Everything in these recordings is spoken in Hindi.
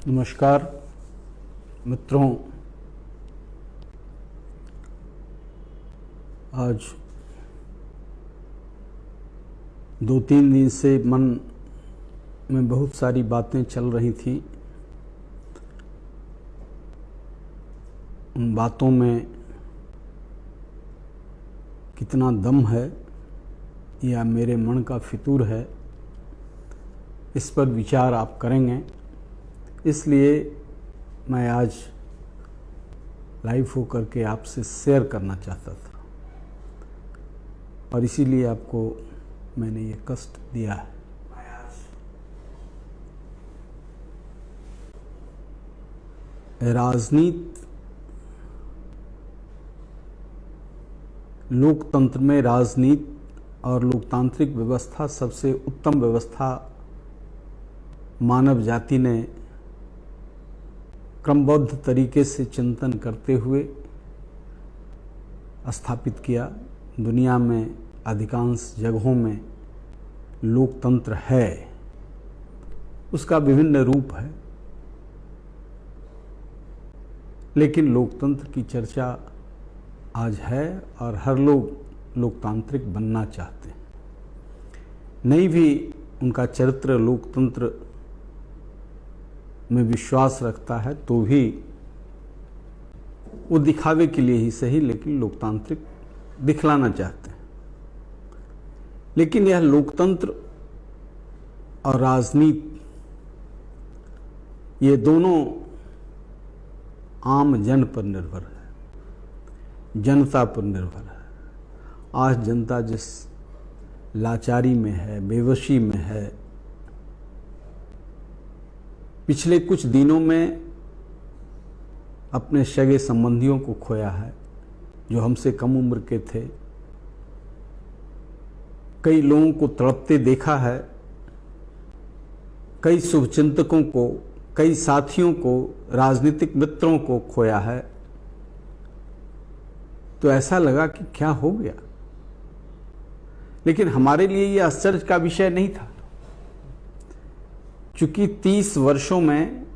नमस्कार मित्रों, आज 2-3 दिन से मन में बहुत सारी बातें चल रही थी। उन बातों में कितना दम है या मेरे मन का फितूर है, इस पर विचार आप करेंगे। इसलिए मैं आज लाइव होकर के आपसे शेयर करना चाहता था और इसीलिए आपको मैंने ये कष्ट दिया है। राजनीति, लोकतंत्र में राजनीति और लोकतांत्रिक व्यवस्था सबसे उत्तम व्यवस्था मानव जाति ने क्रमबद्ध तरीके से चिंतन करते हुए स्थापित किया। दुनिया में अधिकांश जगहों में लोकतंत्र है, उसका विभिन्न रूप है, लेकिन लोकतंत्र की चर्चा आज है और हर लोग लोकतांत्रिक बनना चाहते हैं। नहीं भी उनका चरित्र लोकतंत्र में विश्वास रखता है तो भी वो दिखावे के लिए ही सही, लेकिन लोकतांत्रिक दिखलाना चाहते हैं। लेकिन यह लोकतंत्र और राजनीति, ये दोनों आम जन पर निर्भर है, जनता पर निर्भर है। आज जनता जिस लाचारी में है, बेवशी में है, पिछले कुछ दिनों में अपने सगे संबंधियों को खोया है जो हमसे कम उम्र के थे। कई लोगों को तड़पते देखा है, कई शुभचिंतकों को, कई साथियों को, राजनीतिक मित्रों को खोया है। तो ऐसा लगा कि क्या हो गया, लेकिन हमारे लिए यह आश्चर्य का विषय नहीं था, क्योंकि 30 वर्षों में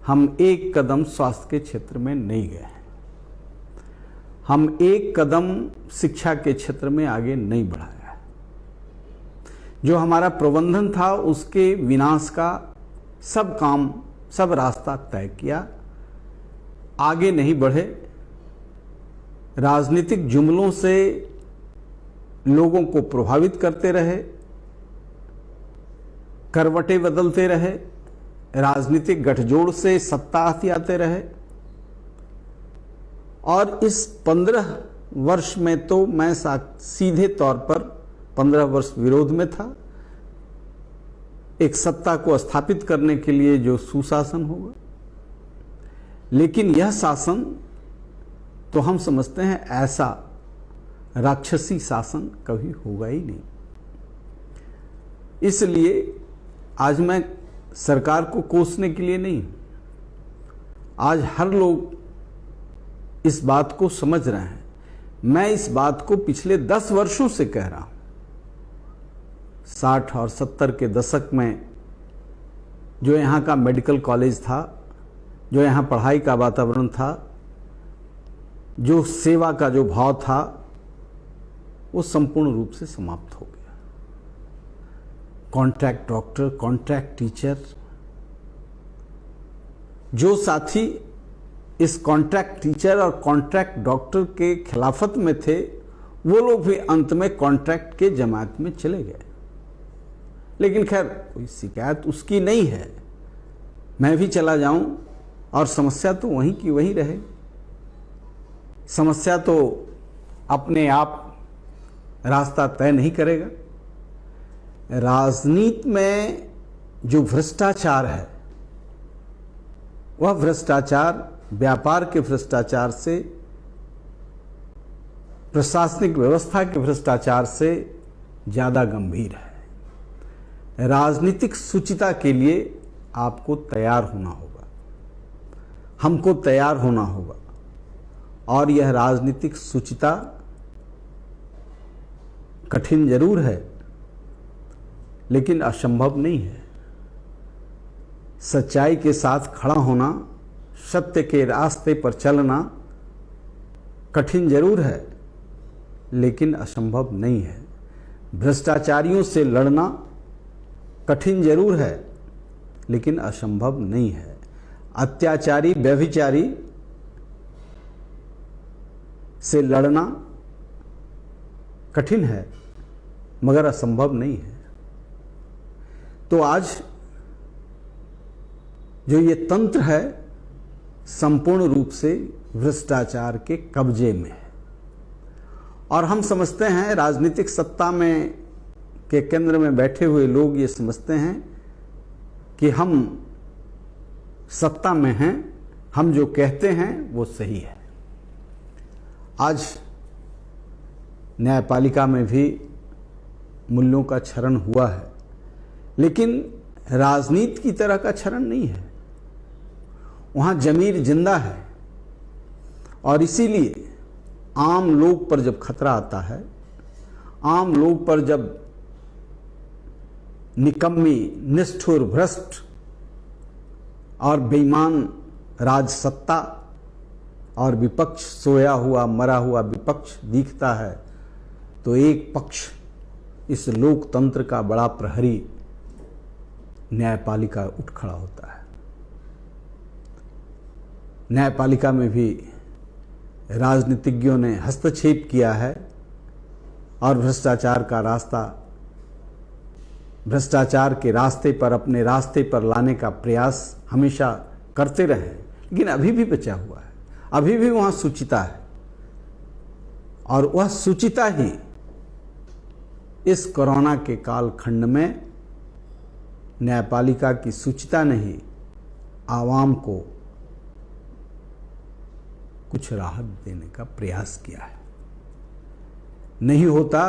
हम एक कदम स्वास्थ्य के क्षेत्र में नहीं गए हैं, हम एक कदम शिक्षा के क्षेत्र में आगे नहीं बढ़ाया है। जो हमारा प्रबंधन था उसके विनाश का सब काम, सब रास्ता तय किया, आगे नहीं बढ़े। राजनीतिक जुमलों से लोगों को प्रभावित करते रहे, करवटें बदलते रहे, राजनीतिक गठजोड़ से सत्ता आते रहे। और इस 15 वर्ष में तो मैं सीधे तौर पर 15 वर्ष विरोध में था, एक सत्ता को स्थापित करने के लिए जो सुशासन होगा। लेकिन यह शासन तो हम समझते हैं ऐसा राक्षसी शासन कभी होगा ही नहीं। इसलिए आज मैं सरकार को कोसने के लिए नहीं, आज हर लोग इस बात को समझ रहे हैं। मैं इस बात को पिछले 10 वर्षों से कह रहा हूं। 60 और 70 के दशक में जो यहाँ का मेडिकल कॉलेज था, जो यहाँ पढ़ाई का वातावरण था, जो सेवा का जो भाव था, वो संपूर्ण रूप से समाप्त हो गया। कॉन्ट्रैक्ट डॉक्टर, कॉन्ट्रैक्ट टीचर, जो साथी इस कॉन्ट्रैक्ट टीचर और कॉन्ट्रैक्ट डॉक्टर के खिलाफत में थे, वो लोग भी अंत में कॉन्ट्रैक्ट के जमात में चले गए। लेकिन खैर कोई शिकायत उसकी नहीं है, मैं भी चला जाऊं और समस्या तो वहीं की वहीं रहे। समस्या तो अपने आप रास्ता तय नहीं करेगा। राजनीति में जो भ्रष्टाचार है, वह भ्रष्टाचार व्यापार के भ्रष्टाचार से, प्रशासनिक व्यवस्था के भ्रष्टाचार से ज्यादा गंभीर है। राजनीतिक शुचिता के लिए आपको तैयार होना होगा, हमको तैयार होना होगा। और यह राजनीतिक शुचिता कठिन जरूर है, लेकिन असंभव नहीं है। सच्चाई के साथ खड़ा होना, सत्य के रास्ते पर चलना कठिन जरूर है, लेकिन असंभव नहीं है। भ्रष्टाचारियों से लड़ना कठिन जरूर है, लेकिन असंभव नहीं है। अत्याचारी, व्यभिचारी से लड़ना कठिन है, मगर असंभव नहीं है। तो आज जो ये तंत्र है संपूर्ण रूप से भ्रष्टाचार के कब्जे में है। और हम समझते हैं, राजनीतिक सत्ता में के केंद्र में बैठे हुए लोग ये समझते हैं कि हम सत्ता में हैं, हम जो कहते हैं वो सही है। आज न्यायपालिका में भी मूल्यों का क्षरण हुआ है, लेकिन राजनीति की तरह का क्षरण नहीं है। वहाँ जमीर जिंदा है, और इसीलिए आम लोग पर जब खतरा आता है, आम लोग पर जब निकम्मी, निष्ठुर, भ्रष्ट और बेईमान राजसत्ता और विपक्ष, सोया हुआ मरा हुआ विपक्ष दिखता है, तो एक पक्ष, इस लोकतंत्र का बड़ा प्रहरी न्यायपालिका उठ खड़ा होता है। न्यायपालिका में भी राजनीतिज्ञों ने हस्तक्षेप किया है और भ्रष्टाचार का रास्ता, भ्रष्टाचार के रास्ते पर, अपने रास्ते पर लाने का प्रयास हमेशा करते रहे, लेकिन अभी भी बचा हुआ है, अभी भी वहाँ सुचिता है। और वह सुचिता ही इस कोरोना के कालखंड में न्यायपालिका की सुचिता ने ही आवाम को कुछ राहत देने का प्रयास किया है। नहीं होता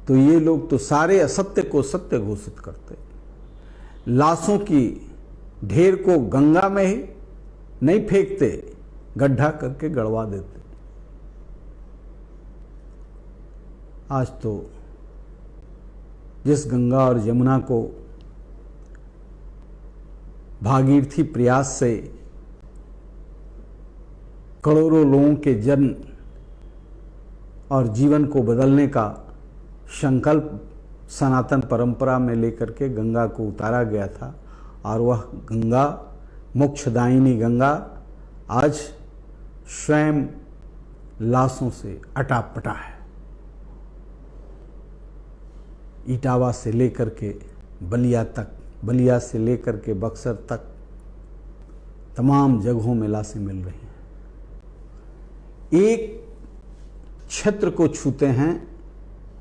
तो ये लोग तो सारे असत्य को सत्य घोषित करते, लाशों की ढेर को गंगा में ही नहीं फेंकते, गड्ढा करके गड़वा देते। आज तो जिस गंगा और यमुना को भागीरथी प्रयास से करोड़ों लोगों के जन्म और जीवन को बदलने का संकल्प सनातन परंपरा में लेकर के गंगा को उतारा गया था, और वह गंगा, मोक्षदायिनी गंगा, आज स्वयं लाशों से अटापटा है। इटावा से लेकर के बलिया तक, बलिया से लेकर के बक्सर तक तमाम जगहों में लाशें मिल रही हैं। एक क्षेत्र को छूते हैं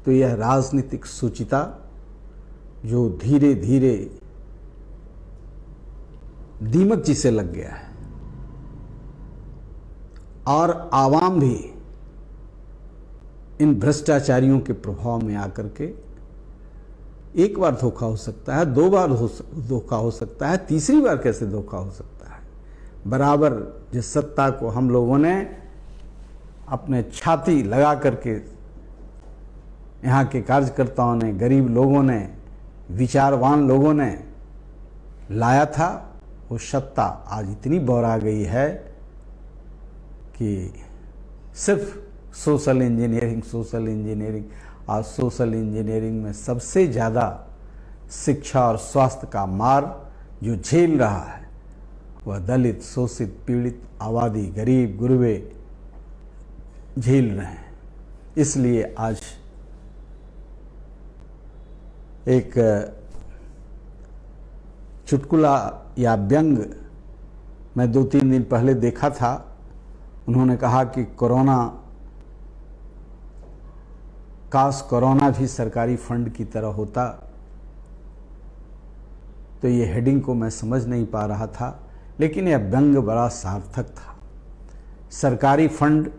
तो यह राजनीतिक सुचिता, जो धीरे धीरे दीमक जिसे लग गया है, और आवाम भी इन भ्रष्टाचारियों के प्रभाव में आकर के एक बार धोखा हो सकता है, दो बार धोखा हो सकता है, तीसरी बार कैसे धोखा हो सकता है। बराबर जिस सत्ता को हम लोगों ने अपने छाती लगा करके, यहाँ के कार्यकर्ताओं ने, गरीब लोगों ने, विचारवान लोगों ने लाया था, वो सत्ता आज इतनी बौरा गई है कि सिर्फ सोशल इंजीनियरिंग, और सोशल इंजीनियरिंग में सबसे ज़्यादा शिक्षा और स्वास्थ्य का मार जो झेल रहा है वह दलित, शोषित, पीड़ित, आबादी, गरीब, गुरबे झेल रहे हैं। इसलिए आज एक चुटकुला या व्यंग मैं 2-3 दिन पहले देखा था। उन्होंने कहा कि काश कोरोना भी सरकारी फंड की तरह होता। तो ये हेडिंग को मैं समझ नहीं पा रहा था, लेकिन यह व्यंग बड़ा सार्थक था। सरकारी फंड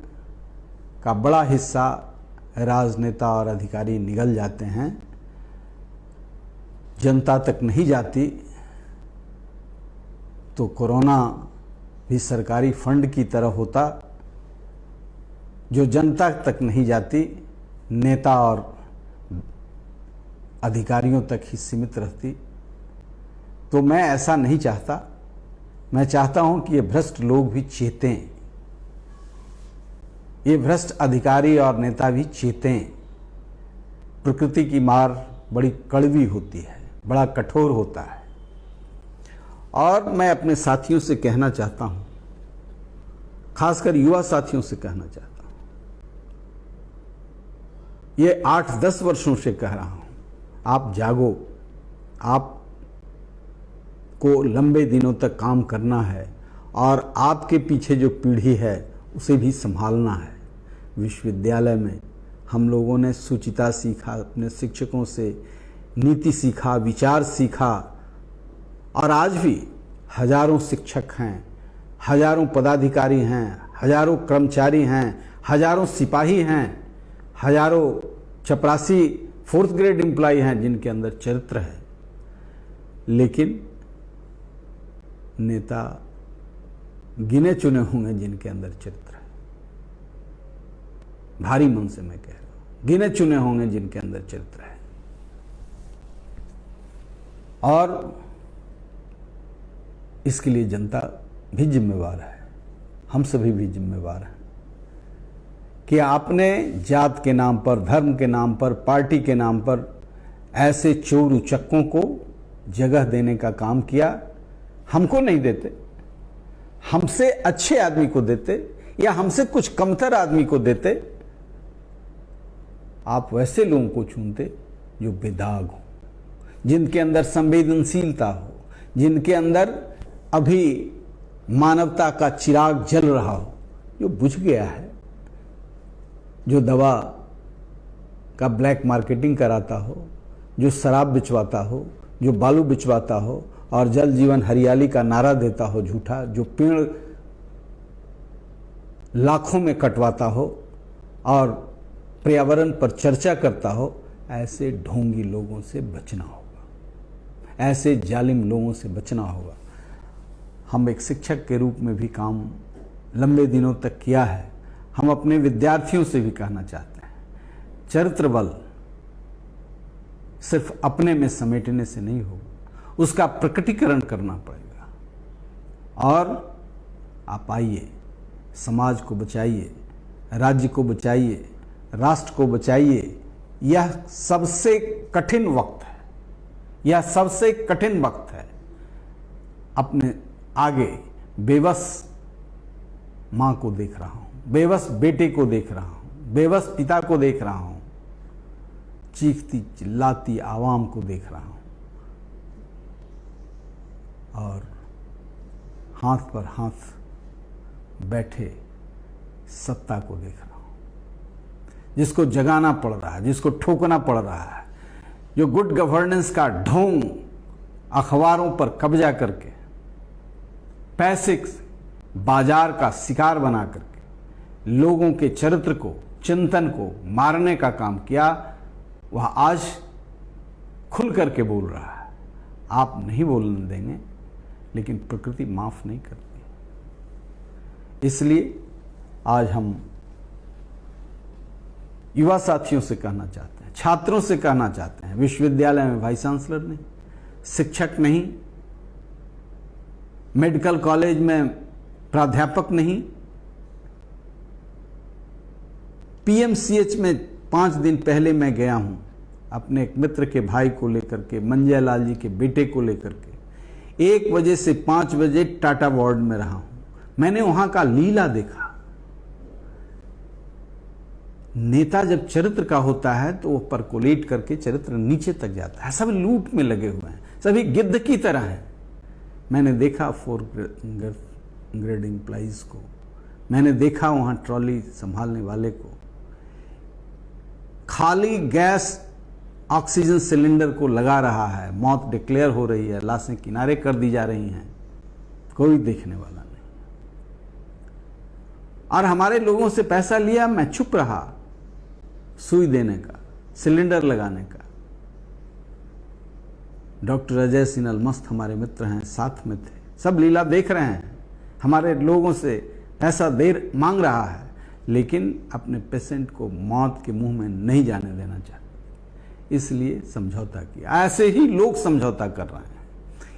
का बड़ा हिस्सा राजनेता और अधिकारी निगल जाते हैं, जनता तक नहीं जाती। तो कोरोना भी सरकारी फंड की तरह होता, जो जनता तक नहीं जाती, नेता और अधिकारियों तक ही सीमित रहती। तो मैं ऐसा नहीं चाहता। मैं चाहता हूं कि ये भ्रष्ट लोग भी चेतें, ये भ्रष्ट अधिकारी और नेता भी चेतें। प्रकृति की मार बड़ी कड़वी होती है, बड़ा कठोर होता है। और मैं अपने साथियों से कहना चाहता हूं, खासकर युवा साथियों से कहना चाहता हूं, ये 8-10 वर्षों से कह रहा हूं, आप जागो। आप को लंबे दिनों तक काम करना है और आपके पीछे जो पीढ़ी है उसे भी संभालना है। विश्वविद्यालय में हम लोगों ने सुचिता सीखा, अपने शिक्षकों से नीति सीखा, विचार सीखा, और आज भी हजारों शिक्षक हैं, हजारों पदाधिकारी हैं, हजारों कर्मचारी हैं, हजारों सिपाही हैं, हजारों चपरासी 4th ग्रेड एम्प्लॉय हैं जिनके अंदर चरित्र है। लेकिन नेता गिने चुने होंगे जिनके अंदर चरित्र है। भारी मन से मैं कह रहा हूं, गिने चुने होंगे जिनके अंदर चरित्र है। और इसके लिए जनता भी जिम्मेवार है, हम सभी भी जिम्मेवार हैं कि आपने जात के नाम पर, धर्म के नाम पर, पार्टी के नाम पर ऐसे चोर उचक्कों को जगह देने का काम किया। हमको नहीं देते, हमसे अच्छे आदमी को देते या हमसे कुछ कमतर आदमी को देते। आप वैसे लोगों को चुनते जो बेदाग हो, जिनके अंदर संवेदनशीलता हो, जिनके अंदर अभी मानवता का चिराग जल रहा हो, जो बुझ गया है, जो दवा का ब्लैक मार्केटिंग कराता हो, जो शराब बिचवाता हो, जो बालू बिचवाता हो और जल जीवन हरियाली का नारा देता हो झूठा, जो पेड़ लाखों में कटवाता हो और पर्यावरण पर चर्चा करता हो, ऐसे ढोंगी लोगों से बचना होगा, ऐसे जालिम लोगों से बचना होगा। हम एक शिक्षक के रूप में भी काम लंबे दिनों तक किया है। हम अपने विद्यार्थियों से भी कहना चाहते हैं, चरित्र बल सिर्फ अपने में समेटने से नहीं होगा, उसका प्रकटीकरण करना पड़ेगा। और आप आइए, समाज को बचाइए, राज्य को बचाइए, राष्ट्र को बचाइए। यह सबसे कठिन वक्त है, यह सबसे कठिन वक्त है। अपने आगे बेबस मां को देख रहा हूं, बेबस बेटे को देख रहा हूं, बेबस पिता को देख रहा हूं, चीखती चिल्लाती आवाम को देख रहा हूं और हाथ पर हाथ बैठे सत्ता को देख रहा हूं, जिसको जगाना पड़ रहा है, जिसको ठोकना पड़ रहा है, जो गुड गवर्नेंस का ढोंग अखबारों पर कब्जा करके पैसे बाजार का शिकार बना करके लोगों के चरित्र को, चिंतन को मारने का काम किया, वह आज खुल करके बोल रहा है। आप नहीं बोलने देंगे, लेकिन प्रकृति माफ नहीं करती। इसलिए आज हम युवा साथियों से कहना चाहते हैं, छात्रों से कहना चाहते हैं, विश्वविद्यालय में वाइस चांसलर नहीं, शिक्षक नहीं, मेडिकल कॉलेज में प्राध्यापक नहीं, पीएमसीएच में 5 दिन पहले मैं गया हूं अपने एक मित्र के भाई को लेकर के, मंजय लाल जी के बेटे को लेकर के। 1 बजे से 5 बजे टाटा वार्ड में रहा हूं। मैंने वहां का लीला देखा। नेता जब चरित्र का होता है तो वो परकोलेट करके चरित्र नीचे तक जाता है। सब लूट में लगे हुए हैं, सभी गिद्ध की तरह हैं। मैंने देखा 4 ग्रेड एम्प्लॉइज को, मैंने देखा वहां ट्रॉली संभालने वाले को, खाली गैस ऑक्सीजन सिलेंडर को लगा रहा है, मौत डिक्लेयर हो रही है, लाशें किनारे कर दी जा रही हैं, कोई देखने वाला नहीं। और हमारे लोगों से पैसा लिया, मैं चुप रहा, सुई देने का, सिलेंडर लगाने का। डॉक्टर अजय सिन्हा मस्त हमारे मित्र हैं, साथ में थे, सब लीला देख रहे हैं। हमारे लोगों से पैसा देर मांग रहा है, लेकिन अपने पेशेंट को मौत के मुंह में नहीं जाने देना चाहते, इसलिए समझौता किया। ऐसे ही लोग समझौता कर रहे हैं,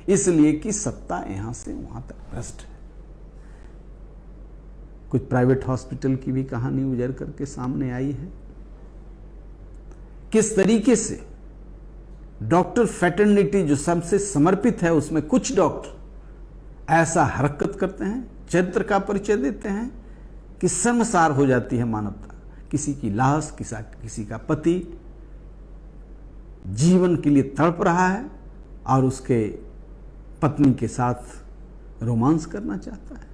इसलिए कि सत्ता यहां से वहां तक भ्रष्ट है। कुछ प्राइवेट हॉस्पिटल की भी कहानी उजड़ करके सामने आई है। किस तरीके से डॉक्टर फैटर्निटी जो सबसे समर्पित है, उसमें कुछ डॉक्टर ऐसा हरकत करते हैं, चरित्र का परिचय देते हैं कि शर्मसार हो जाती है मानवता। किसी की लाश, किसी का पति जीवन के लिए तड़प रहा है और उसके पत्नी के साथ रोमांस करना चाहता है।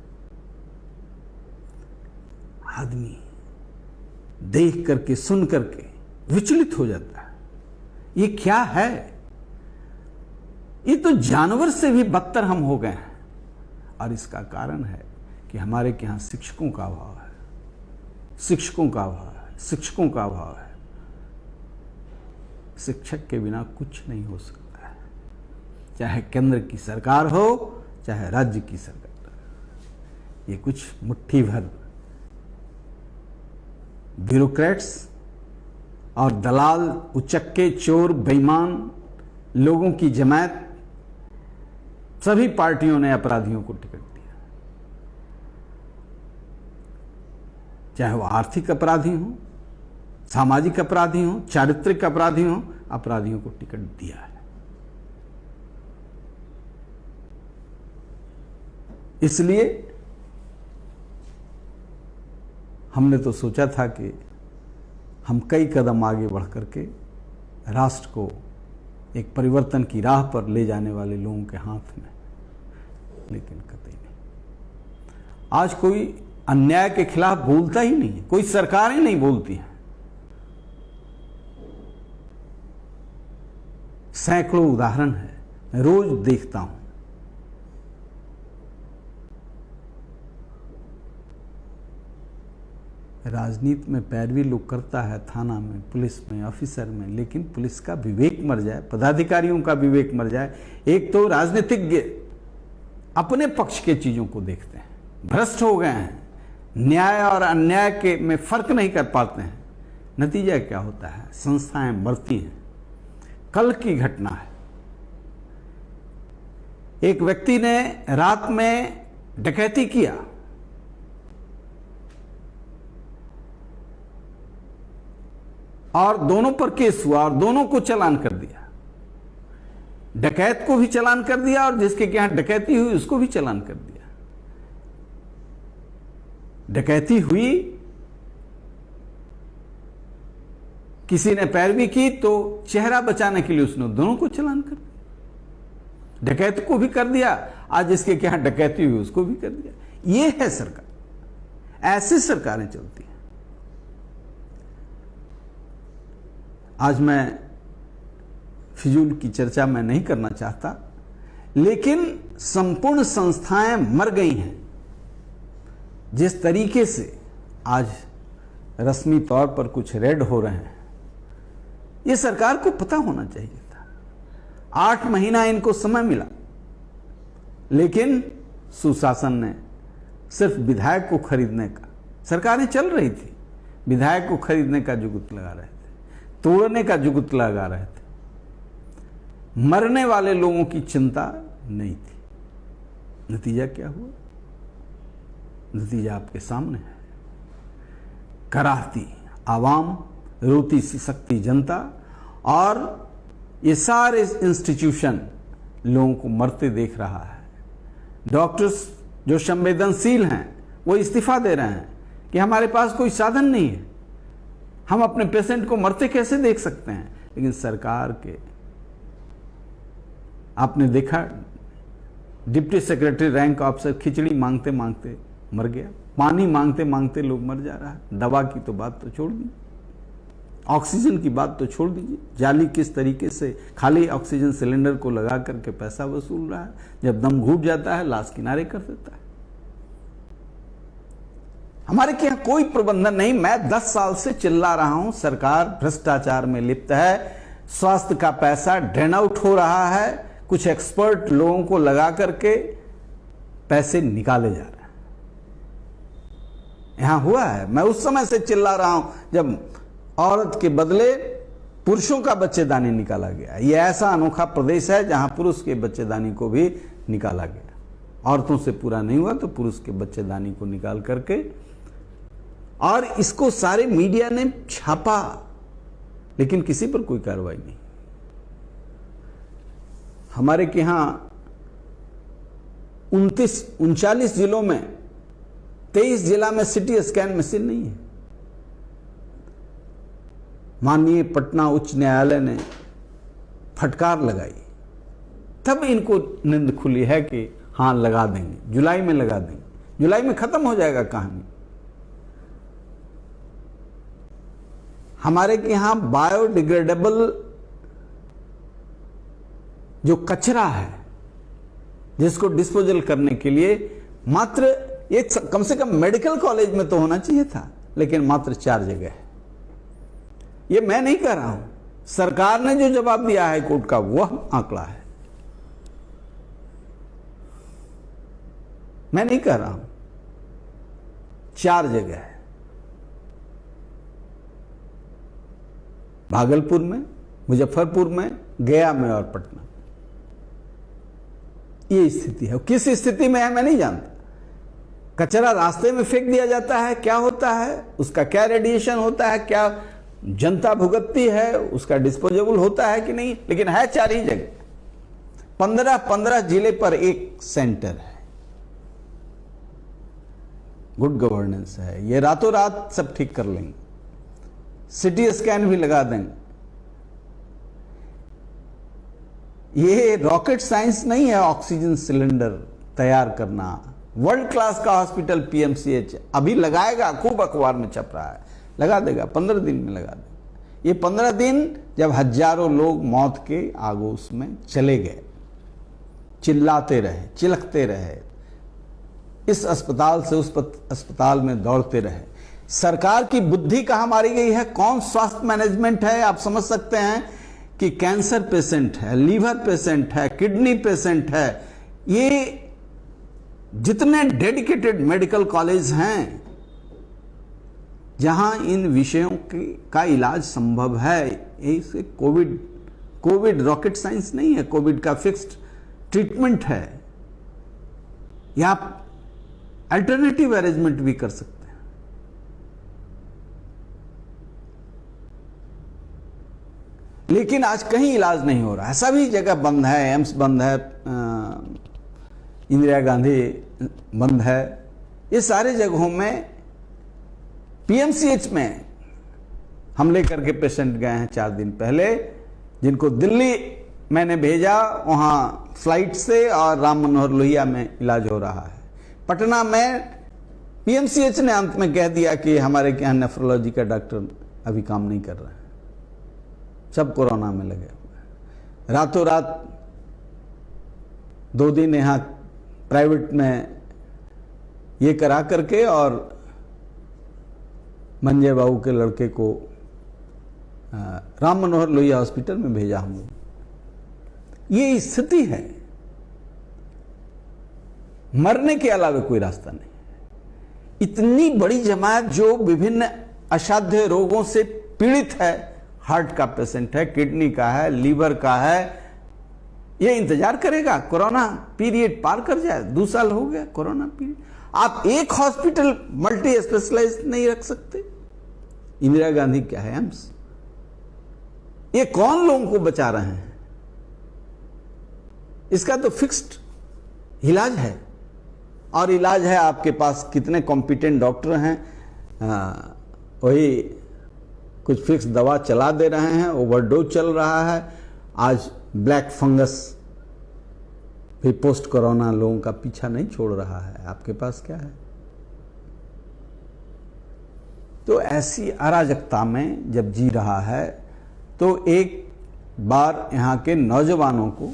आदमी देख करके, सुन करके विचलित हो जाता है। ये क्या है? ये तो जानवर से भी बदतर हम हो गए हैं। और इसका कारण है कि हमारे के यहाँ शिक्षकों का अभाव है, शिक्षकों का अभाव है, शिक्षकों का अभाव है। शिक्षक के बिना कुछ नहीं हो सकता है, चाहे केंद्र की सरकार हो, चाहे राज्य की सरकार। ये कुछ मुट्ठी भर ब्यूरोक्रेट्स और दलाल, उचक्के, चोर, बेईमान लोगों की जमात, सभी पार्टियों ने अपराधियों को टिकट दिया। चाहे वो आर्थिक अपराधी हो, सामाजिक अपराधी हो, चारित्रिक अपराधी हो, अपराधियों को टिकट दिया है। इसलिए हमने तो सोचा था कि हम कई कदम आगे बढ़ करके राष्ट्र को एक परिवर्तन की राह पर ले जाने वाले लोगों के हाथ में, लेकिन कतई नहीं। आज कोई अन्याय के खिलाफ बोलता ही नहीं, कोई सरकारें नहीं बोलती हैं। सैकड़ों उदाहरण है, मैं रोज देखता हूं। राजनीति में पैरवी लोग करता है, थाना में, पुलिस में, ऑफिसर में, लेकिन पुलिस का विवेक मर जाए, पदाधिकारियों का विवेक मर जाए। एक तो राजनीतिज्ञ अपने पक्ष के चीजों को देखते हैं, भ्रष्ट हो गए हैं, न्याय और अन्याय के में फर्क नहीं कर पाते हैं। नतीजा क्या होता है? संस्थाएं मरती हैं। कल की घटना है, एक व्यक्ति ने रात में डकैती किया, और दोनों पर केस हुआ और दोनों को चालान कर दिया। डकैत को भी चालान कर दिया और जिसके यहां डकैती हुई उसको भी चालान कर दिया। डकैती हुई, किसी ने पैरवी की तो चेहरा बचाने के लिए उसने दोनों को चालान कर दिया। डकैत को भी कर दिया, आज जिसके यहां डकैती हुई उसको भी कर दिया। यह है सरकार। ऐसी सरकारें चलती हैं। आज मैं फिजूल की चर्चा मैं नहीं करना चाहता, लेकिन संपूर्ण संस्थाएं मर गई हैं। जिस तरीके से आज रस्मी तौर पर कुछ रेड हो रहे हैं, यह सरकार को पता होना चाहिए था। 8 महीना इनको समय मिला, लेकिन सुशासन ने सिर्फ विधायक को खरीदने का, सरकारें चल रही थी, विधायक को खरीदने का जुगुत लगा रहे थे, तोड़ने का जुगुत लगा रहे थे। मरने वाले लोगों की चिंता नहीं थी। नतीजा क्या हुआ? नतीजा आपके सामने है। कराहती आवाम, रोती सी सकती जनता, और ये सारे इंस्टीट्यूशन लोगों को मरते देख रहा है। डॉक्टर्स जो संवेदनशील हैं वो इस्तीफा दे रहे हैं कि हमारे पास कोई साधन नहीं है, हम अपने पेशेंट को मरते कैसे देख सकते हैं। लेकिन सरकार के, आपने देखा डिप्टी सेक्रेटरी रैंक ऑफिसर खिचड़ी मांगते मांगते मर गया, पानी मांगते मांगते लोग मर जा रहा है। दवा की तो बात तो छोड़ दीजिए, ऑक्सीजन की बात तो छोड़ दीजिए। जाली किस तरीके से खाली ऑक्सीजन सिलेंडर को लगा करके पैसा वसूल रहा है, जब दम घुट जाता है लाश किनारे कर देता है। हमारे के यहां कोई प्रबंधन नहीं। मैं 10 साल से चिल्ला रहा हूं, सरकार भ्रष्टाचार में लिप्त है, स्वास्थ्य का पैसा ड्रेन आउट हो रहा है, कुछ एक्सपर्ट लोगों को लगा करके पैसे निकाले जा रहे हैं। यहां हुआ है। मैं उस समय से चिल्ला रहा हूं जब औरत के बदले पुरुषों का बच्चेदानी निकाला गया। ये ऐसा अनोखा प्रदेश है जहां पुरुष के बच्चेदानी को भी निकाला गया। औरतों से पूरा नहीं हुआ तो पुरुष के बच्चेदानी को निकाल करके, और इसको सारे मीडिया ने छापा, लेकिन किसी पर कोई कार्रवाई नहीं। हमारे के यहां 39 जिलों में 23 जिला में सिटी स्कैन मशीन नहीं है। माननीय पटना उच्च न्यायालय ने फटकार लगाई, तब इनको नींद खुली है कि हां लगा देंगे, जुलाई में लगा देंगे। जुलाई में खत्म हो जाएगा कहानी। हमारे के यहां बायोडिग्रेडेबल जो कचरा है, जिसको डिस्पोजल करने के लिए मात्र एक, कम से कम मेडिकल कॉलेज में तो होना चाहिए था, लेकिन मात्र 4 जगह है। ये मैं नहीं कह रहा हूं, सरकार ने जो जवाब दिया है कोर्ट का वह आंकड़ा है, मैं नहीं कह रहा हूं। 4 जगह है, भागलपुर में, मुजफ्फरपुर में, गया में और पटना। ये स्थिति है। किस स्थिति में है मैं नहीं जानता। कचरा रास्ते में फेंक दिया जाता है, क्या होता है उसका, क्या रेडिएशन होता है, क्या जनता भुगतती है, उसका डिस्पोजेबल होता है कि नहीं, लेकिन है 4 ही जगह। 15 जिले पर एक सेंटर है। गुड गवर्नेंस है। ये रातों रात सब ठीक कर लेंगे, सिटी स्कैन भी लगा देंगे। ये रॉकेट साइंस नहीं है ऑक्सीजन सिलेंडर तैयार करना। वर्ल्ड क्लास का हॉस्पिटल पीएमसीएच अभी लगाएगा, खूब अखबार में छप रहा है, लगा देगा, 15 दिन में लगा देगा। ये 15 दिन जब हजारों लोग मौत के आगोश में चले गए, चिल्लाते रहे, चिल्खते रहे, इस अस्पताल से उस अस्पताल में दौड़ते रहे। सरकार की बुद्धि कहां मारी गई है, कौन स्वास्थ्य मैनेजमेंट है। आप समझ सकते हैं कि कैंसर पेशेंट है, लीवर पेशेंट है, किडनी पेशेंट है, ये जितने डेडिकेटेड मेडिकल कॉलेज हैं जहां इन विषयों का इलाज संभव है। इसे कोविड रॉकेट साइंस नहीं है, कोविड का फिक्स्ड ट्रीटमेंट है, या आप अल्टरनेटिव अरेंजमेंट भी कर सकते हैं। लेकिन आज कहीं इलाज नहीं हो रहा है, सभी जगह बंद है। एम्स बंद है, इंदिरा गांधी बंद है। ये सारे जगहों में, पीएमसीएच में हम लेकर के पेशेंट गए हैं 4 दिन पहले, जिनको दिल्ली मैंने भेजा, वहाँ फ्लाइट से, और राम मनोहर लोहिया में इलाज हो रहा है। पटना में पीएमसीएच ने अंत में कह दिया कि हमारे यहाँ नेफ्रोलॉजी का डॉक्टर अभी काम नहीं कर रहा है, सब कोरोना में लगे हुए। रातों रात 2 दिन यहाँ प्राइवेट में ये करा करके, और मंजय बाबू के लड़के को राम मनोहर लोहिया हॉस्पिटल में भेजा हम लोग। ये स्थिति है, मरने के अलावा कोई रास्ता नहीं। इतनी बड़ी जमात जो विभिन्न असाध्य रोगों से पीड़ित है, हार्ट का पेशेंट है, किडनी का है, लीवर का है, ये इंतजार करेगा कोरोना पीरियड पार कर जाए। 2 साल हो गया कोरोना पीरियड। आप एक हॉस्पिटल मल्टी स्पेशलाइज्ड नहीं रख सकते। इंदिरा गांधी क्या है, एम्स। ये कौन लोगों को बचा रहे हैं? इसका तो फिक्स्ड इलाज है, और इलाज है आपके पास कितने कॉम्पिटेंट डॉक्टर हैं, वही कुछ फिक्स दवा चला दे रहे हैं। ओवरडोज चल रहा है। आज ब्लैक फंगस भी पोस्ट कोरोना लोगों का पीछा नहीं छोड़ रहा है। आपके पास क्या है? तो ऐसी अराजकता में जब जी रहा है, तो एक बार यहाँ के नौजवानों को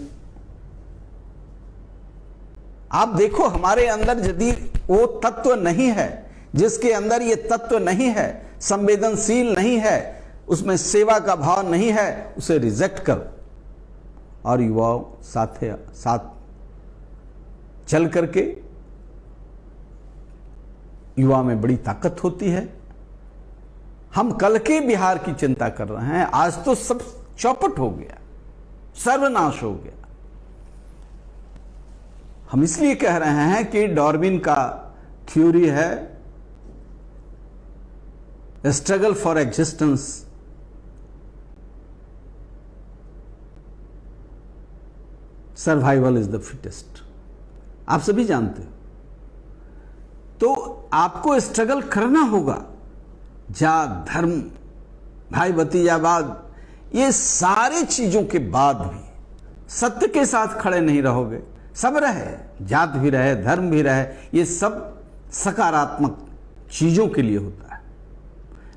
आप देखो, हमारे अंदर यदि वो तत्व नहीं है, जिसके अंदर ये तत्व नहीं है, संवेदनशील नहीं है, उसमें सेवा का भाव नहीं है, उसे रिजेक्ट करो। और युवाओं साथ चल करके, युवा में बड़ी ताकत होती है। हम कल के बिहार की चिंता कर रहे हैं। आज तो सब चौपट हो गया, सर्वनाश हो गया। हम इसलिए कह रहे हैं कि डार्विन का थ्योरी है struggle for existence, survival is the fittest. आप सभी जानते हो। तो आपको स्ट्रगल करना होगा। जात, धर्म, भाई भतीजावाद, ये सारे चीजों के बाद भी सत्य के साथ खड़े नहीं रहोगे। सब रहे, जात भी रहे, धर्म भी रहे, ये सब सकारात्मक चीजों के लिए होता है,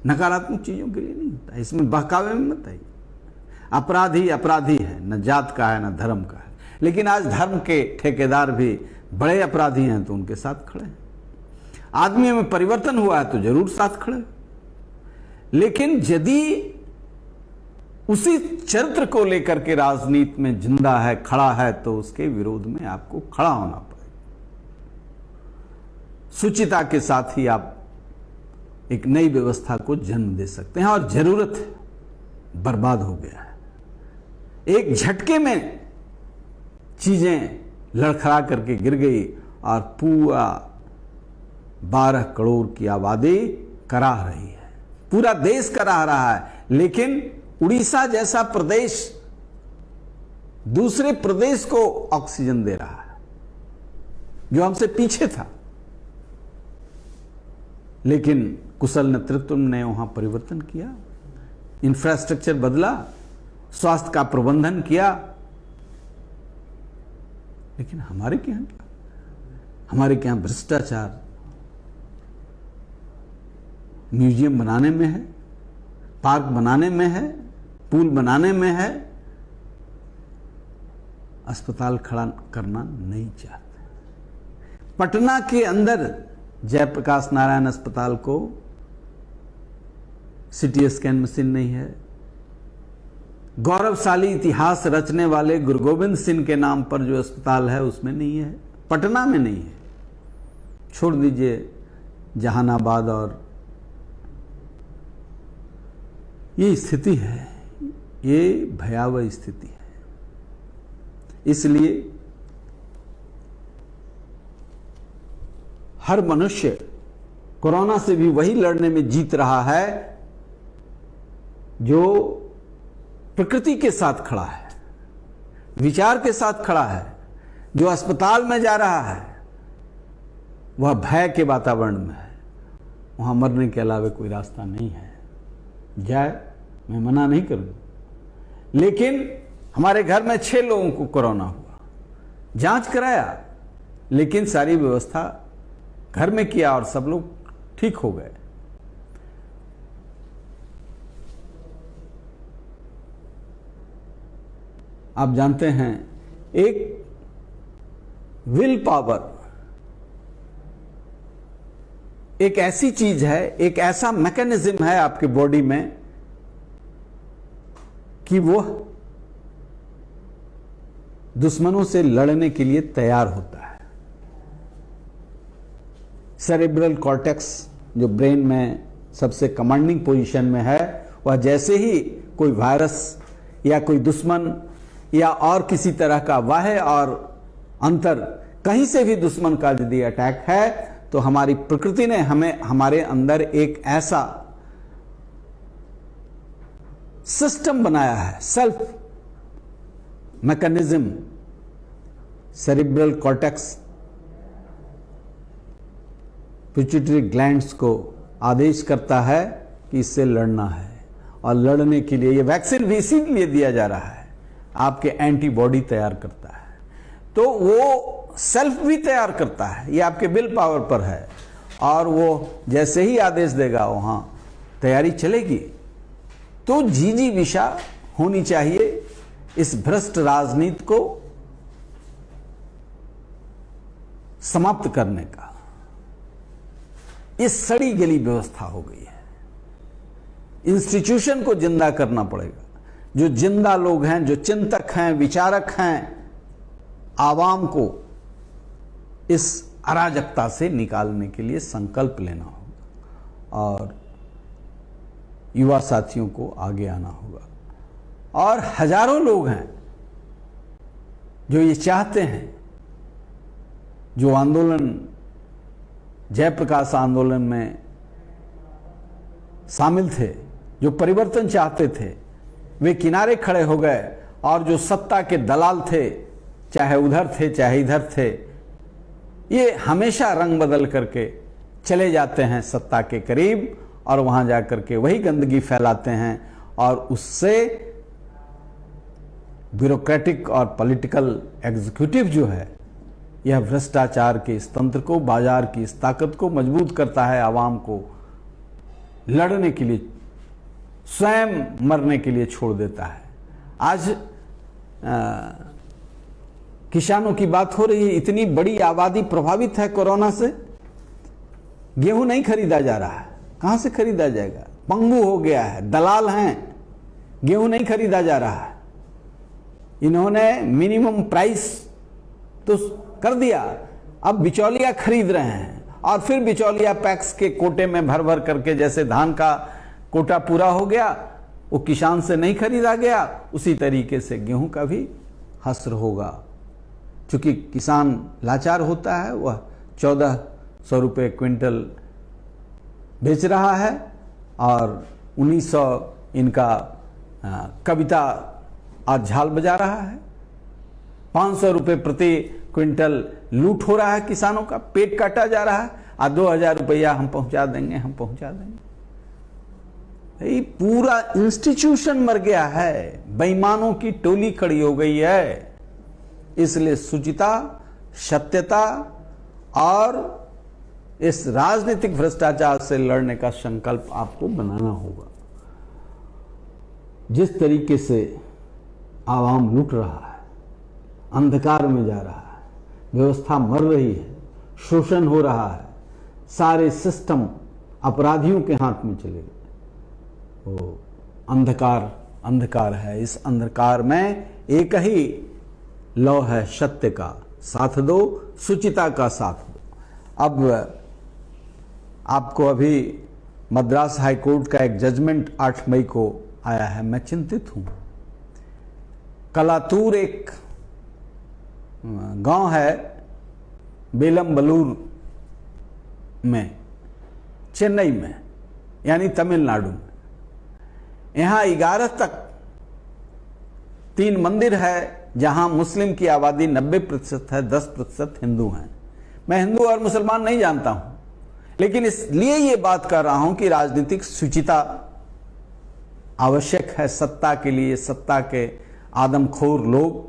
नकारात्मक चीजों के लिए नहीं होता। इसमें बहकावे में मत आइए। अपराधी अपराधी है, न जात का है न धर्म का है। लेकिन आज धर्म के ठेकेदार भी बड़े अपराधी हैं तो उनके साथ खड़े हैं। आदमी में परिवर्तन हुआ है तो जरूर साथ खड़े। लेकिन यदि उसी चरित्र को लेकर के राजनीति में जिंदा है, खड़ा है, तो उसके विरोध में आपको खड़ा होना पड़ेगा। सुचिता के साथ ही आप एक नई व्यवस्था को जन्म दे सकते हैं। और जरूरत है, बर्बाद हो गया है। एक झटके में चीजें लड़खड़ा करके गिर गई और पूरा 12 करोड़ की आबादी कराह रही है, पूरा देश कराह रहा है। लेकिन उड़ीसा जैसा प्रदेश दूसरे प्रदेश को ऑक्सीजन दे रहा है जो हमसे पीछे था। लेकिन कुशल नेतृत्व ने वहां परिवर्तन किया, इंफ्रास्ट्रक्चर बदला, स्वास्थ्य का प्रबंधन किया। लेकिन हमारे क्या, हमारे क्या भ्रष्टाचार म्यूजियम बनाने में है, पार्क बनाने में है, पुल बनाने में है, अस्पताल खड़ा करना नहीं चाहते। पटना के अंदर जयप्रकाश नारायण अस्पताल को सिटी स्कैन मशीन नहीं है। गौरवशाली इतिहास रचने वाले गुरु गोविंद सिंह के नाम पर जो अस्पताल है उसमें नहीं है, पटना में नहीं है। छोड़ दीजिए जहानाबाद। और ये स्थिति है, ये भयावह स्थिति है। इसलिए हर मनुष्य कोरोना से भी वही लड़ने में जीत रहा है जो प्रकृति के साथ खड़ा है, विचार के साथ खड़ा है। जो अस्पताल में जा रहा है वह भय के वातावरण में है, वहां मरने के अलावा कोई रास्ता नहीं है। जाए, मैं मना नहीं करूंगा। लेकिन हमारे घर में 6 लोगों को कोरोना हुआ, जांच कराया, लेकिन सारी व्यवस्था घर में किया और सब लोग ठीक हो गए। आप जानते हैं, एक विल पावर एक ऐसी चीज है, एक ऐसा मैकेनिज्म है आपके बॉडी में कि वो दुश्मनों से लड़ने के लिए तैयार होता है। सेरेब्रल कॉर्टेक्स जो ब्रेन में सबसे कमांडिंग पोजीशन में है, वह जैसे ही कोई वायरस या कोई दुश्मन या और किसी तरह का बाह्य और अंतर कहीं से भी दुश्मन का यदि अटैक है तो हमारी प्रकृति ने हमें हमारे अंदर एक ऐसा सिस्टम बनाया है, self mechanism. Cerebral cortex pituitary glands को आदेश करता है कि इससे लड़ना है, और लड़ने के लिए ये वैक्सीन भी इसीलिए दिया जा रहा है, आपके एंटीबॉडी तैयार करता है। तो वो सेल्फ भी तैयार करता है, ये आपके विल पावर पर है, और वो जैसे ही आदेश देगा वहां तैयारी चलेगी। तो जिजीविषा होनी चाहिए इस भ्रष्ट राजनीति को समाप्त करने का। इस सड़ी गली व्यवस्था हो गई है, इंस्टीट्यूशन को जिंदा करना पड़ेगा। जो जिंदा लोग हैं, जो चिंतक हैं, विचारक हैं, आवाम को इस अराजकता से निकालने के लिए संकल्प लेना होगा। और युवा साथियों को आगे आना होगा। और हजारों लोग हैं जो ये चाहते हैं, जो आंदोलन, जयप्रकाश आंदोलन में शामिल थे, जो परिवर्तन चाहते थे, वे किनारे खड़े हो गए। और जो सत्ता के दलाल थे, चाहे उधर थे चाहे इधर थे, ये हमेशा रंग बदल करके चले जाते हैं सत्ता के करीब और वहां जाकर के वही गंदगी फैलाते हैं और उससे ब्यूरोक्रेटिक और पॉलिटिकल एग्जीक्यूटिव जो है, यह भ्रष्टाचार के इस तंत्र को, बाजार की इस ताकत को मजबूत करता है, आवाम को लड़ने के लिए, स्वयं मरने के लिए छोड़ देता है। आज किसानों की बात हो रही है, इतनी बड़ी आबादी प्रभावित है कोरोना से, गेहूं नहीं खरीदा जा रहा है, कहां से खरीदा जाएगा? पंगु हो गया है, दलाल हैं, गेहूं नहीं खरीदा जा रहा है। इन्होंने मिनिमम प्राइस तो कर दिया, अब बिचौलिया खरीद रहे हैं और फिर बिचौलिया पैक्स के कोटे में भर भर करके, जैसे धान का कोटा पूरा हो गया, वो किसान से नहीं खरीदा गया, उसी तरीके से गेहूं का भी हस्र होगा। चूंकि किसान लाचार होता है, वह 1400 रुपये क्विंटल बेच रहा है और 1900 इनका कविता और झाल बजा रहा है। 500 रुपये प्रति क्विंटल लूट हो रहा है किसानों का, पेट काटा जा रहा है। और 2000 रुपया हम पहुंचा देंगे, हम पहुंचा देंगे। ये पूरा इंस्टीट्यूशन मर गया है, बेईमानों की टोली खड़ी हो गई है। इसलिए शुचिता, सत्यता और इस राजनीतिक भ्रष्टाचार से लड़ने का संकल्प आपको बनाना होगा। जिस तरीके से आवाम लूट रहा है, अंधकार में जा रहा है, व्यवस्था मर रही है, शोषण हो रहा है, सारे सिस्टम अपराधियों के हाथ में चले गए, वो अंधकार अंधकार है। इस अंधकार में एक ही लौ है, सत्य का साथ दो, शुचिता का साथ दो। अब आपको अभी मद्रास हाई कोर्ट का एक जजमेंट 8 मई को आया है, मैं चिंतित हूं। कलातूर एक गांव है बेलमबलूर में, चेन्नई में, यानी तमिलनाडु में। यहां 11 तक 3 मंदिर है जहां मुस्लिम की आबादी 90% है, 10% हिंदू हैं। मैं हिंदू और मुसलमान नहीं जानता हूं, लेकिन इसलिए ये बात कर रहा हूं कि राजनीतिक शुचिता आवश्यक है सत्ता के लिए। सत्ता के आदमखोर लोग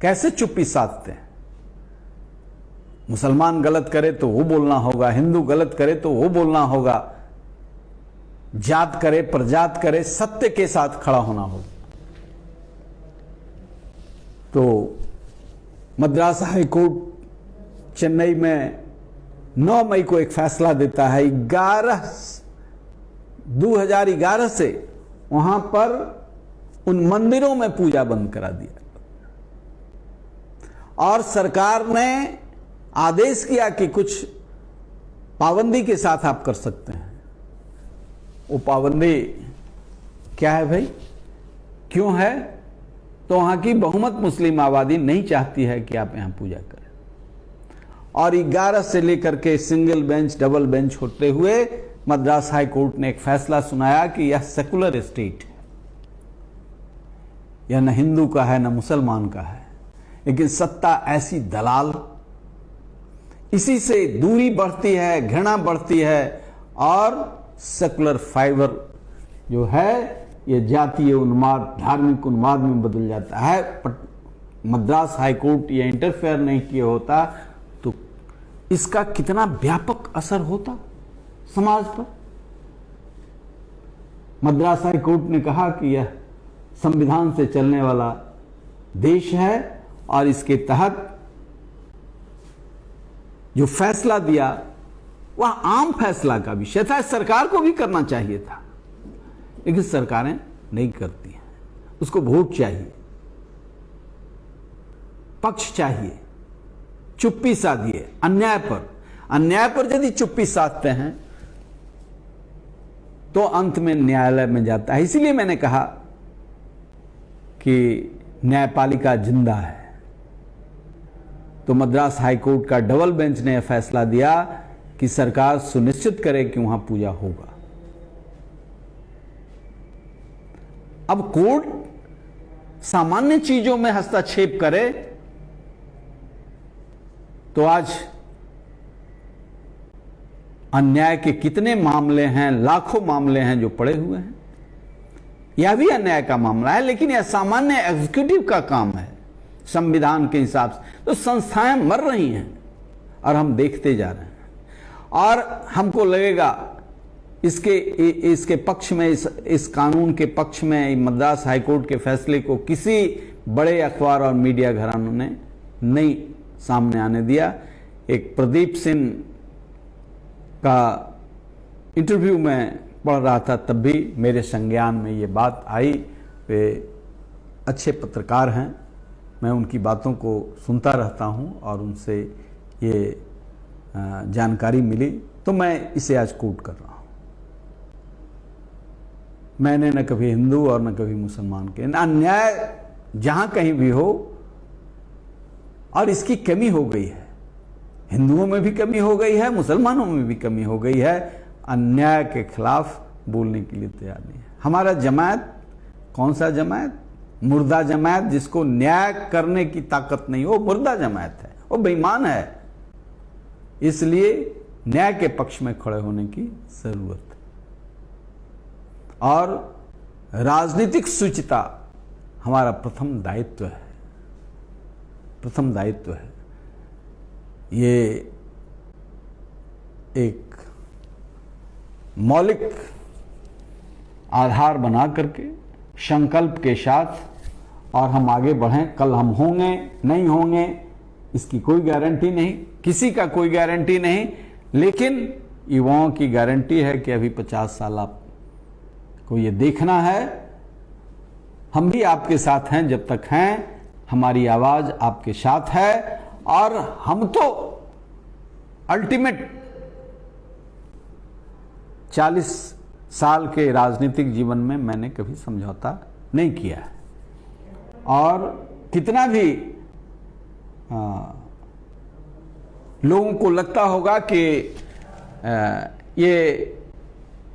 कैसे चुप्पी साधते हैं? मुसलमान गलत करे तो वो बोलना होगा, हिंदू गलत करे तो वो बोलना होगा, जात करे प्रजात करे, सत्य के साथ खड़ा होना होगा। तो मद्रास हाई कोर्ट चेन्नई में 9 मई को एक फैसला देता है। 2011 से वहां पर उन मंदिरों में पूजा बंद करा दिया और सरकार ने आदेश किया कि कुछ पाबंदी के साथ आप कर सकते हैं। वो पाबंदी क्या है भाई, क्यों है? तो वहां की बहुमत मुस्लिम आबादी नहीं चाहती है कि आप यहां पूजा करें। और 11 से लेकर के सिंगल बेंच, डबल बेंच होते हुए मद्रास हाई कोर्ट ने एक फैसला सुनाया कि यह सेकुलर स्टेट है, यह न हिंदू का है न मुसलमान का है। लेकिन सत्ता ऐसी दलाल, इसी से दूरी बढ़ती है, घृणा बढ़ती है और सेकुलर फाइबर जो है ये जातीय उन्माद, धार्मिक उन्माद में बदल जाता है। मद्रास हाई कोर्ट ये इंटरफेयर नहीं किया होता तो इसका कितना व्यापक असर होता समाज पर। मद्रास हाई कोर्ट ने कहा कि यह संविधान से चलने वाला देश है और इसके तहत जो फैसला दिया वह आम फैसला का विषय था, सरकार को भी करना चाहिए था, लेकिन सरकारें नहीं करती हैं। उसको वोट चाहिए, पक्ष चाहिए, चुप्पी साधिए। अन्याय पर यदि चुप्पी साधते हैं तो अंत में न्यायालय में जाता है। इसीलिए मैंने कहा कि न्यायपालिका जिंदा है। तो मद्रास हाईकोर्ट का डबल बेंच ने यह फैसला दिया कि सरकार सुनिश्चित करे कि वहां पूजा होगा। अब कोर्ट सामान्य चीजों में हस्तक्षेप करे तो आज अन्याय के कितने मामले हैं, लाखों मामले हैं जो पड़े हुए हैं। यह भी अन्याय का मामला है, लेकिन यह सामान्य एग्जीक्यूटिव का काम है संविधान के हिसाब से। तो संस्थाएं मर रही हैं और हम देखते जा रहे हैं, और हमको लगेगा इसके पक्ष में, इस कानून के पक्ष में मद्रास हाईकोर्ट के फैसले को किसी बड़े अखबार और मीडिया घरानों ने नहीं सामने आने दिया। एक प्रदीप सिंह का इंटरव्यू में पढ़ रहा था, तब भी मेरे संज्ञान में ये बात आई। वे अच्छे पत्रकार हैं, मैं उनकी बातों को सुनता रहता हूं और उनसे ये जानकारी मिली, तो मैं इसे आज कोट कर रहा हूं। मैंने न कभी हिंदू और न कभी मुसलमान के, अन्याय जहां कहीं भी हो, और इसकी कमी हो गई है, हिंदुओं में भी कमी हो गई है, मुसलमानों में भी कमी हो गई है, अन्याय के खिलाफ बोलने के लिए तैयार नहीं है। हमारा जमात कौन सा जमात? मुर्दा जमात, जिसको न्याय करने की ताकत नहीं हो, मुर्दा जमात है, वो बेईमान है। इसलिए न्याय के पक्ष में खड़े होने की जरूरत है। और राजनीतिक शुचिता हमारा प्रथम दायित्व है, प्रथम दायित्व है। ये एक मौलिक आधार बना करके संकल्प के साथ और हम आगे बढ़ें। कल हम होंगे नहीं होंगे इसकी कोई गारंटी नहीं, किसी का कोई गारंटी नहीं, लेकिन युवाओं की गारंटी है कि अभी 50 साल आपको ये देखना है। हम भी आपके साथ हैं, जब तक हैं हमारी आवाज आपके साथ है। और हम तो अल्टीमेट 40 साल के राजनीतिक जीवन में मैंने कभी समझौता नहीं किया है, और कितना भी लोगों को लगता होगा कि ये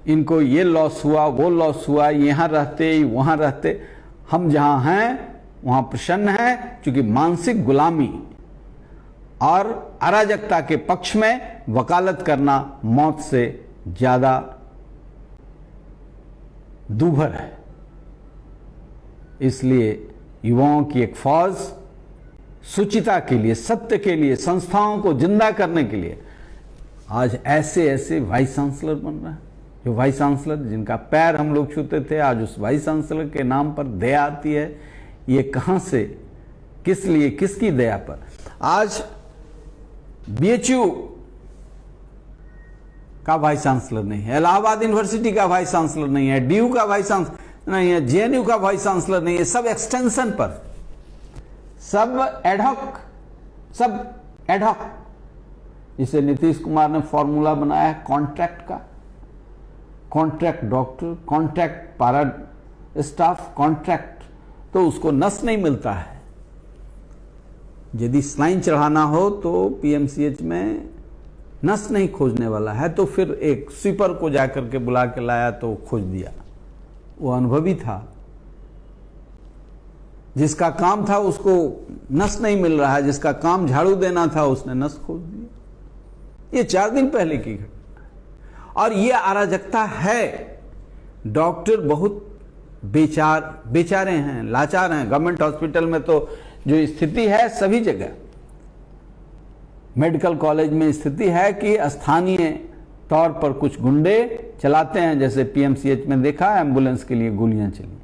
इनको ये लॉस हुआ, वो लॉस हुआ, यहाँ रहते वहाँ रहते, हम जहाँ हैं वहाँ प्रसन्न हैं, क्योंकि मानसिक गुलामी और अराजकता के पक्ष में वकालत करना मौत से ज्यादा दूभर है। इसलिए युवाओं की एक फौज शुचिता के लिए, सत्य के लिए, संस्थाओं को जिंदा करने के लिए आज ऐसे ऐसे वाइस चांसलर बन रहे हैं। जो वाइस चांसलर जिनका पैर हम लोग छूते थे, आज उस वाइस चांसलर के नाम पर दया आती है। ये कहां से, किस लिए, किसकी दया पर? आज बीएचयू का वाइस चांसलर नहीं है, इलाहाबाद यूनिवर्सिटी का वाइस चांसलर नहीं है, डीयू का वाइस चांसलर नहीं है, जेएनयू का वाइस चांसलर नहीं है। सब एक्सटेंशन पर, सब एडहॉक, सब एडहॉक। जिसे नीतीश कुमार ने फॉर्मूला बनाया है कॉन्ट्रैक्ट का, कॉन्ट्रैक्ट डॉक्टर, कॉन्ट्रैक्ट पारा स्टाफ, कॉन्ट्रैक्ट, तो उसको नस नहीं मिलता है। यदि स्लाइन चढ़ाना हो तो पीएमसीएच में नस नहीं खोजने वाला है, तो फिर एक स्वीपर को जाकर के बुला के लाया तो खोज दिया। वो अनुभवी था, जिसका काम था उसको नस नहीं मिल रहा है, जिसका काम झाड़ू देना था उसने नस खोज दिया। ये 4 दिन पहले की घटना। और ये अराजकता है। डॉक्टर बहुत बेचारे हैं, लाचार हैं। गवर्नमेंट हॉस्पिटल में तो जो स्थिति है, सभी जगह मेडिकल कॉलेज में स्थिति है कि स्थानीय तौर पर कुछ गुंडे चलाते हैं। जैसे पीएमसीएच में देखा, एम्बुलेंस के लिए गोलियां चली,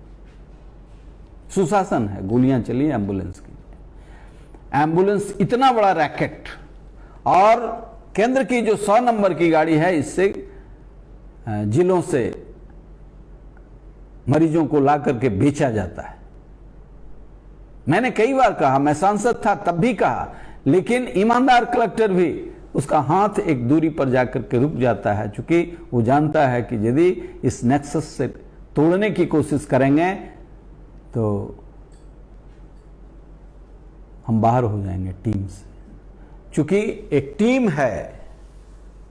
सुशासन है, गोलियां चली एम्बुलेंस के लिए। एम्बुलेंस इतना बड़ा रैकेट, और केंद्र की जो 100 नंबर की गाड़ी है, इससे जिलों से मरीजों को ला करके बेचा जाता है। मैंने कई बार कहा, मैं सांसद था तब भी कहा, लेकिन ईमानदार कलेक्टर भी उसका हाथ एक दूरी पर जाकर के रुक जाता है, क्योंकि वो जानता है कि यदि इस नेक्सस से तोड़ने की कोशिश करेंगे तो हम बाहर हो जाएंगे टीम से। चूंकि एक टीम है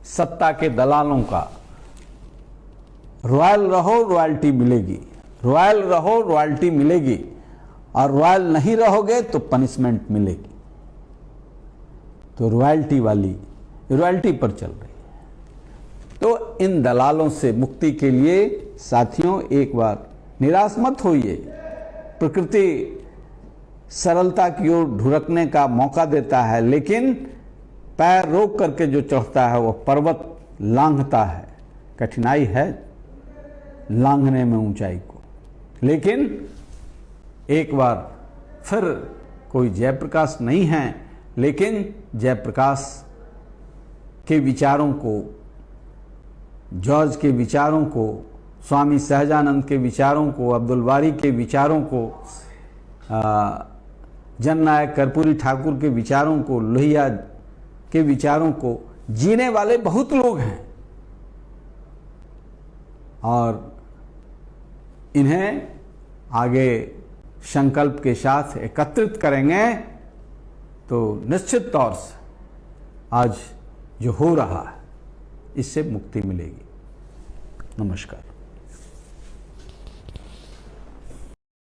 सत्ता के दलालों का, रॉयल रहो रॉयल्टी मिलेगी, रॉयल रहो रॉयल्टी मिलेगी, और रॉयल नहीं रहोगे तो पनिशमेंट मिलेगी। तो रॉयल्टी पर चल रही है। तो इन दलालों से मुक्ति के लिए साथियों एक बार निराश मत होइए। प्रकृति सरलता की ओर ढुरकने का मौका देता है, लेकिन पैर रोक करके जो चढ़ता है वह पर्वत लांघता है। कठिनाई है लांघने में ऊंचाई को, लेकिन एक बार फिर कोई जयप्रकाश नहीं है, लेकिन जयप्रकाश के विचारों को, जॉर्ज के विचारों को, स्वामी सहजानंद के विचारों को, अब्दुल बारी के विचारों को, जननायक कर्पूरी ठाकुर के विचारों को, लोहिया के विचारों को जीने वाले बहुत लोग हैं, और इन्हें आगे संकल्प के साथ एकत्रित करेंगे तो निश्चित तौर से आज जो हो रहा है इससे मुक्ति मिलेगी। नमस्कार।